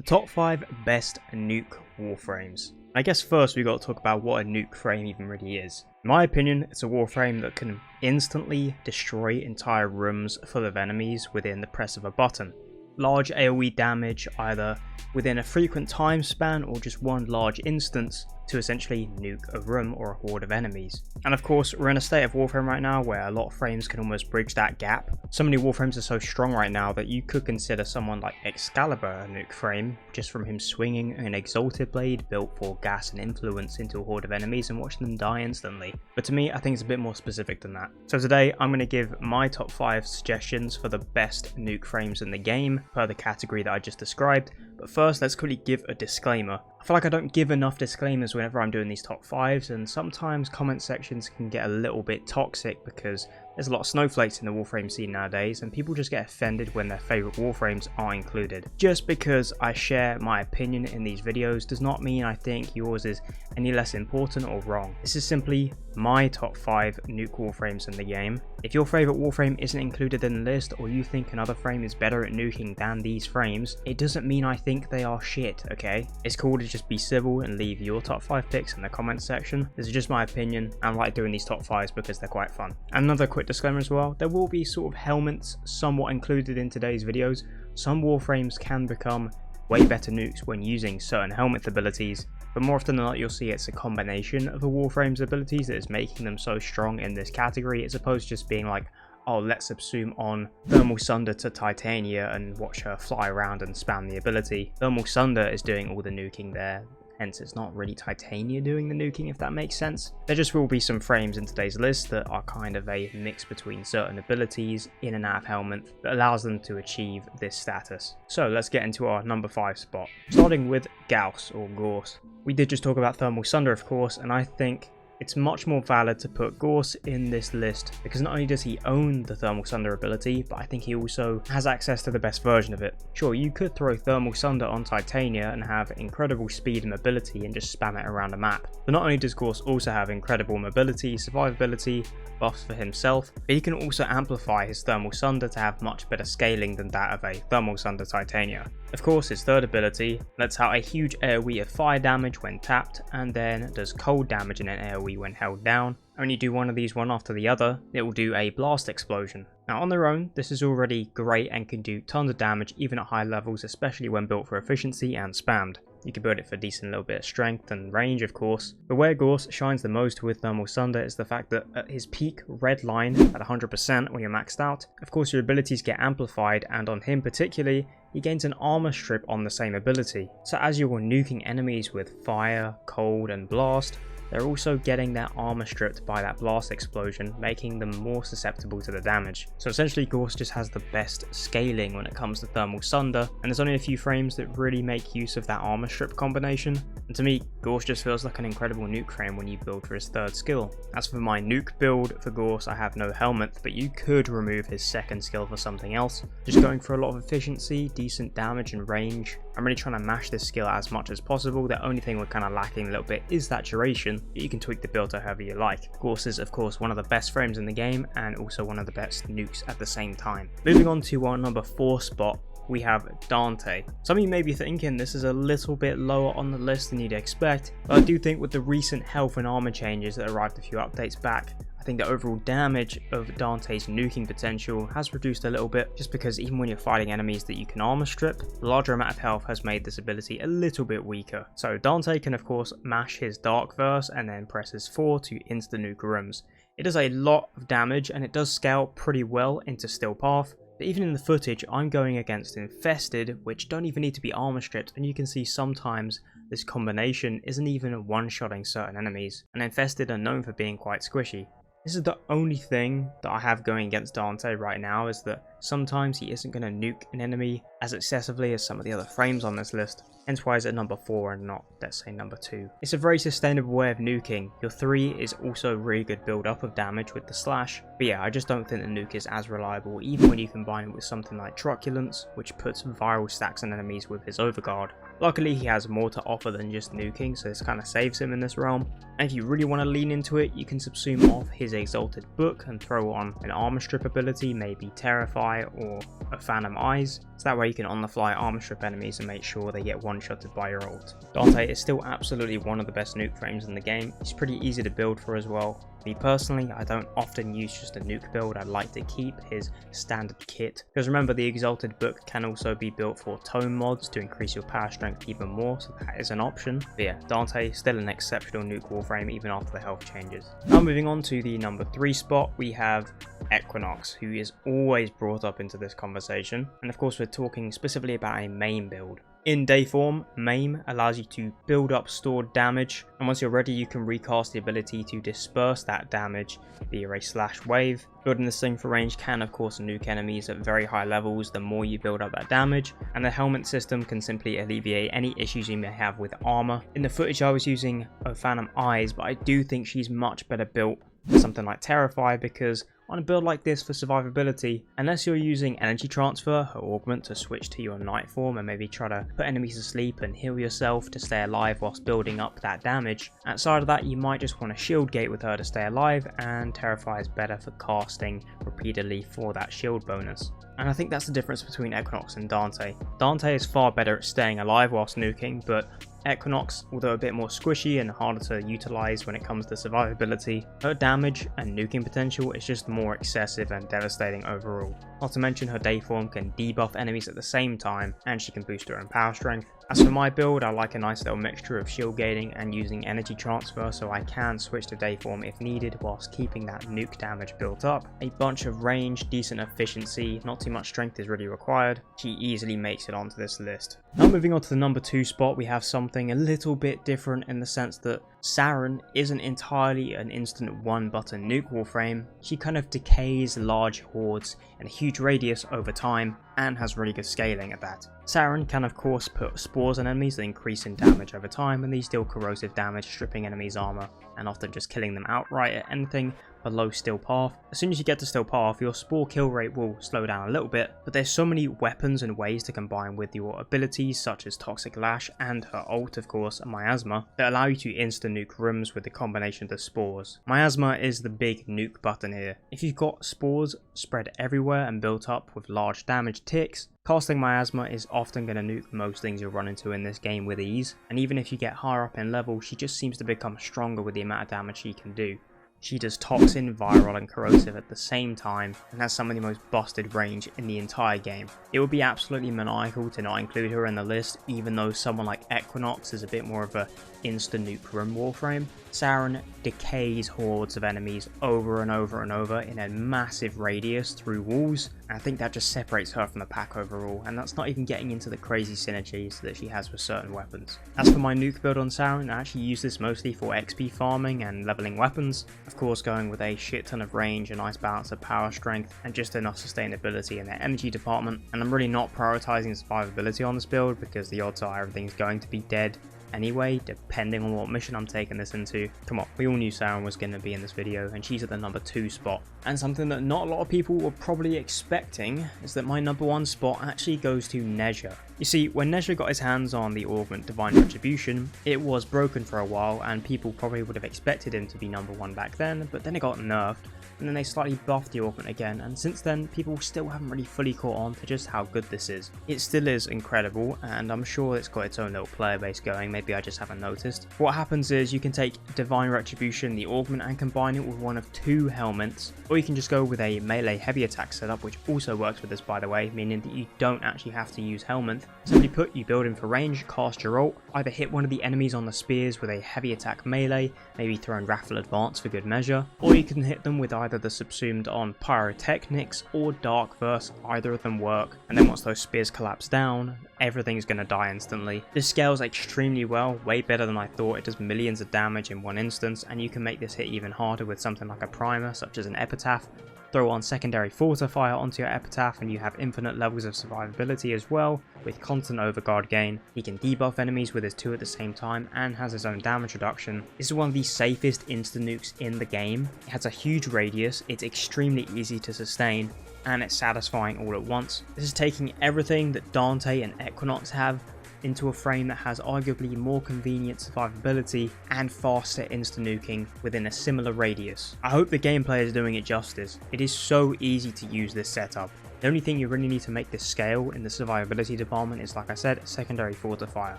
The top 5 best nuke warframes. I guess first we got to talk about what a nuke frame even really is. In my opinion, it's a warframe that can instantly destroy entire rooms full of enemies within the press of a button. Large AoE damage either within a frequent time span or just one large instance to essentially nuke a room or a horde of enemies. And of course, we're in a state of Warframe right now where a lot of frames can almost bridge that gap. So many Warframes are so strong right now that you could consider someone like Excalibur a nuke frame, just from him swinging an exalted blade built for gas and influence into a horde of enemies and watching them die instantly. But to me, I think it's a bit more specific than that. So today, I'm going to give my top 5 suggestions for the best nuke frames in the game, per the category that I just described. But first, let's quickly give a disclaimer. I feel like I don't give enough disclaimers whenever I'm doing these top 5s, and sometimes comment sections can get a little bit toxic because there's a lot of snowflakes in the Warframe scene nowadays, and people just get offended when their favourite Warframes are included. Just because I share my opinion in these videos does not mean I think yours is any less important or wrong. This is simply my top 5 nuke Warframes in the game. If your favourite Warframe isn't included in the list, or you think another frame is better at nuking than these frames, it doesn't mean I think they are shit, okay? It's cool to just be civil and leave your top 5 picks in the comments section. This is just my opinion. I like doing these top 5s because they're quite fun. And another quick disclaimer as well, there will be sort of helmets somewhat included in today's videos. Some Warframes can become way better nukes when using certain helmet abilities, but more often than not you'll see it's a combination of a Warframe's abilities that is making them so strong in this category, as opposed to just being like, oh, let's subsume on Thermal Sunder to Titania and watch her fly around and spam the ability. Thermal Sunder is doing all the nuking there, hence it's not really Titania doing the nuking, if that makes sense. There just will be some frames in today's list that are kind of a mix between certain abilities in and out of helmet that allows them to achieve this status. So let's get into our number 5 spot. Starting with Gauss or Gorse. We did just talk about Thermal Sunder, of course, and I think it's much more valid to put Gorse in this list because not only does he own the Thermal Sunder ability, but I think he also has access to the best version of it. Sure, you could throw Thermal Sunder on Titania and have incredible speed and mobility and just spam it around a map. But not only does Gorse also have incredible mobility, survivability, buffs for himself, but he can also amplify his Thermal Sunder to have much better scaling than that of a Thermal Sunder Titania. Of course, his third ability lets out a huge AoE of fire damage when tapped, and then does cold damage in an AoE when held down. And when you do one of these one after the other, it will do a blast explosion. Now on their own, this is already great and can do tons of damage even at high levels, especially when built for efficiency and spammed. You can build it for a decent little bit of strength and range, of course. But where Gorse shines the most with Thermal Sunder is the fact that at his peak red line at 100% when you're maxed out, of course your abilities get amplified, and on him particularly, he gains an armor strip on the same ability. So as you're nuking enemies with fire, cold and blast, they're also getting their armor stripped by that blast explosion, making them more susceptible to the damage. So essentially Gorse just has the best scaling when it comes to Thermal Sunder, and there's only a few frames that really make use of that armor strip combination. And to me, Gorse just feels like an incredible nuke frame when you build for his third skill. As for my nuke build for Gorse, I have no helmet, but you could remove his second skill for something else. Just going for a lot of efficiency, decent damage and range. I'm really trying to mash this skill as much as possible. The only thing we're kind of lacking a little bit is that duration, but you can tweak the build to however you like. Gorse is of course one of the best frames in the game and also one of the best nukes at the same time. Moving on to our number 4 spot, we have Dante. Some of you may be thinking this is a little bit lower on the list than you'd expect, but I do think with the recent health and armor changes that arrived a few updates back, I think the overall damage of Dante's nuking potential has reduced a little bit, just because even when you're fighting enemies that you can armor strip, the larger amount of health has made this ability a little bit weaker. So Dante can of course mash his Dark Verse and then presses 4 to insta nuke rooms. It does a lot of damage and it does scale pretty well into Still Path. But even in the footage, I'm going against Infested, which don't even need to be armor stripped, and you can see sometimes this combination isn't even one-shotting certain enemies, and Infested are known for being quite squishy. This is the only thing that I have going against Dante right now, is that sometimes he isn't going to nuke an enemy as excessively as some of the other frames on this list, hence why he's at number 4 and not, let's say, number 2. It's a very sustainable way of nuking. Your 3 is also a really good build up of damage with the slash, But yeah, I just don't think the nuke is as reliable, even when you combine it with something like Truculence, which puts viral stacks on enemies with his overguard. Luckily, he has more to offer than just nuking, so this kind of saves him in this realm. And if you really want to lean into it, you can subsume off his Exalted Book and throw on an armor strip ability, maybe Terrify or a Phantom Eyes. So that way you can on the fly armor strip enemies and make sure they get one-shotted by your ult. Dante is still absolutely one of the best nuke frames in the game. He's pretty easy to build for as well. Me personally, I don't often use just a nuke build. I like to keep his standard kit, because remember, the Exalted Book can also be built for tome mods to increase your power strength even more, so that is an option. But yeah, Dante still an exceptional nuke Warframe even after the health changes. Now moving on to the number 3 spot, we have Equinox, who is always brought up into this conversation, and of course we're talking specifically about a main build. In day form, Maim allows you to build up stored damage, and once you're ready you can recast the ability to disperse that damage via a slash wave. Building this thing for range can of course nuke enemies at very high levels the more you build up that damage, and the helmet system can simply alleviate any issues you may have with armor. In the footage I was using a Phantom Eyes, but I do think she's much better built for something like Terrify, because on a build like this for survivability, unless you're using energy transfer or augment to switch to your night form and maybe try to put enemies to sleep and heal yourself to stay alive whilst building up that damage, outside of that you might just want to shield gate with her to stay alive, and Terrify is better for casting repeatedly for that shield bonus. And I think that's the difference between Equinox and Dante. Dante is far better at staying alive whilst nuking, but Equinox, although a bit more squishy and harder to utilize when it comes to survivability, her damage and nuking potential is just more excessive and devastating overall. Not to mention her day form can debuff enemies at the same time, and she can boost her own power strength. As for my build, I like a nice little mixture of shield gating and using energy transfer, so I can switch to day form if needed whilst keeping that nuke damage built up. A bunch of range, decent efficiency, not too much strength is really required. She easily makes it onto this list. Now moving on to the number 2 spot, we have something a little bit different in the sense that Saren isn't entirely an instant one button nuke Warframe. She kind of decays large hordes in a huge radius over time and has really good scaling at that. Saren can of course put spores on enemies that increase in damage over time, and these deal corrosive damage, stripping enemies armor and often just killing them outright at anything below Still Path. As soon as you get to Still Path, your spore kill rate will slow down a little bit, but there's so many weapons and ways to combine with your abilities such as Toxic Lash and her ult of course, Miasma, that allow you to insta-nuke rooms with the combination of the spores. Miasma is the big nuke button here. If you've got spores spread everywhere and built up with large damage ticks, casting Miasma is often going to nuke most things you'll run into in this game with ease, and even if you get higher up in level, she just seems to become stronger with the amount of damage she can do. She does Toxin, Viral and Corrosive at the same time, and has some of the most busted range in the entire game. It would be absolutely maniacal to not include her in the list, even though someone like Equinox is a bit more of a insta-nuke room Warframe. Saren decays hordes of enemies over and over and over in a massive radius through walls, and I think that just separates her from the pack overall, and that's not even getting into the crazy synergies that she has with certain weapons. As for my nuke build on Saren, I actually use this mostly for XP farming and leveling weapons, of course going with a shit ton of range, a nice balance of power strength, and just enough sustainability in their energy department. And I'm really not prioritizing survivability on this build because the odds are everything's going to be dead anyway, depending on what mission I'm taking this into. Come on, we all knew Saren was going to be in this video, and she's at the number 2 spot. And something that not a lot of people were probably expecting is that my number 1 spot actually goes to Nezha. You see, when Nezha got his hands on the augment Divine Retribution, it was broken for a while, and people probably would have expected him to be number 1 back then, but then it got nerfed, and then they slightly buffed the augment again, and since then people still haven't really fully caught on to just how good this is. It still is incredible, and I'm sure it's got its own little player base going, maybe I just haven't noticed. What happens is you can take Divine Retribution, the augment, and combine it with one of 2 helmets, or you can just go with a melee heavy attack setup, which also works with this by the way, meaning that you don't actually have to use helmet. Simply put, you build in for range, cast your ult, either hit one of the enemies on the spears with a heavy attack melee, maybe throw in Raffle Advance for good measure, or you can hit them with either the subsumed on Pyrotechnics or Dark Verse, either of them work, and then once those spears collapse down, everything's going to die instantly. This scales extremely well, way better than I thought. It does millions of damage in one instance, and you can make this hit even harder with something like a primer such as an Epitaph. Throw on secondary fortifier onto your epitaph and you have infinite levels of survivability as well, with constant overguard gain. He can debuff enemies with his 2 at the same time and has his own damage reduction. This is one of the safest insta nukes in the game. It has a huge radius, it's extremely easy to sustain, and it's satisfying all at once. This is taking everything that Dante and Equinox have into a frame that has arguably more convenient survivability and faster insta-nuking within a similar radius. I hope the gameplay is doing it justice. It is so easy to use this setup. The only thing you really need to make this scale in the survivability department is, like I said, secondary fortifier.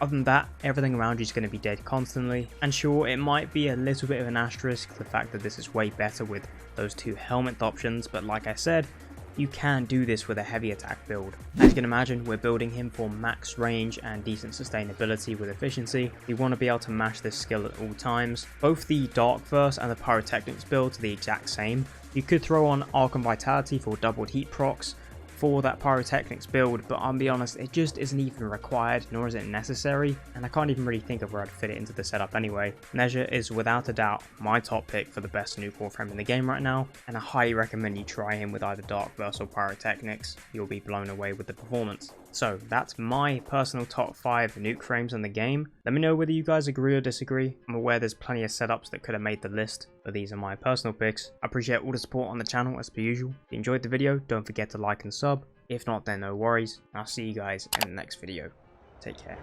Other than that, everything around you is going to be dead constantly. And sure, it might be a little bit of an asterisk, the fact that this is way better with those 2 helmet options, but like I said, you can do this with a heavy attack build. As you can imagine, we're building him for max range and decent sustainability with efficiency. We want to be able to mash this skill at all times. Both the Dark Verse and the Pyrotechnics builds are the exact same. You could throw on Archon Vitality for doubled heat procs for that Pyrotechnics build, but I'll be honest, it just isn't even required, nor is it necessary, and I can't even really think of where I'd fit it into the setup anyway. Neja is without a doubt my top pick for the best Nuke Warframe in the game right now, and I highly recommend you try him with either Dark Verse or Pyrotechnics. You'll be blown away with the performance. So that's my personal top 5 Nuke frames in the game. Let me know whether you guys agree or disagree. I'm aware there's plenty of setups that could have made the list, but these are my personal picks. I appreciate all the support on the channel as per usual. If you enjoyed the video, don't forget to like and sub. If not, then no worries. I'll see you guys in the next video. Take care.